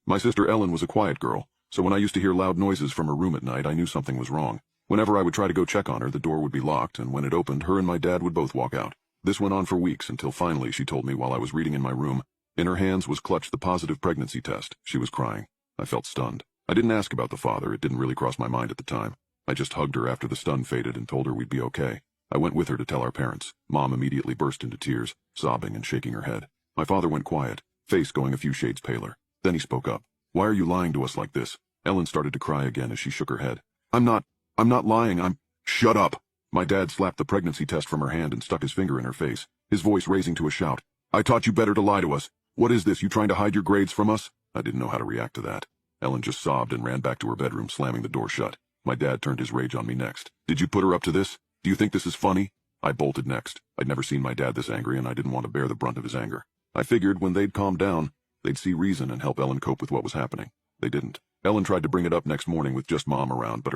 My sister Ellen was a quiet girl, so when I used to hear loud noises from her room at night, I knew something was wrong. Whenever I would try to go check on her, the door would be locked, and when it opened, her and my dad would both walk out. This went on for weeks until finally she told me while I was reading in my room. In her hands was clutched the positive pregnancy test. She was crying. I felt stunned. I didn't ask about the father. It didn't really cross my mind at the time. I just hugged her after the stun faded and told her we'd be okay. I went with her to tell our parents. Mom immediately burst into tears, sobbing and shaking her head. My father went quiet, face going a few shades paler. Then he spoke up. "Why are you lying to us like this?" Ellen started to cry again as she shook her head. I'm not lying, Shut up! My dad slapped the pregnancy test from her hand and stuck his finger in her face, his voice raising to a shout. "I taught you better to lie to us. What is this, you trying to hide your grades from us?" I didn't know how to react to that. Ellen just sobbed and ran back to her bedroom, slamming the door shut. My dad turned his rage on me next. "Did you put her up to this? Do you think this is funny?" I bolted next. I'd never seen my dad this angry, and I didn't want to bear the brunt of his anger. I figured when they'd calm down, they'd see reason and help Ellen cope with what was happening. They didn't. Ellen tried to bring it up next morning with just Mom around, but her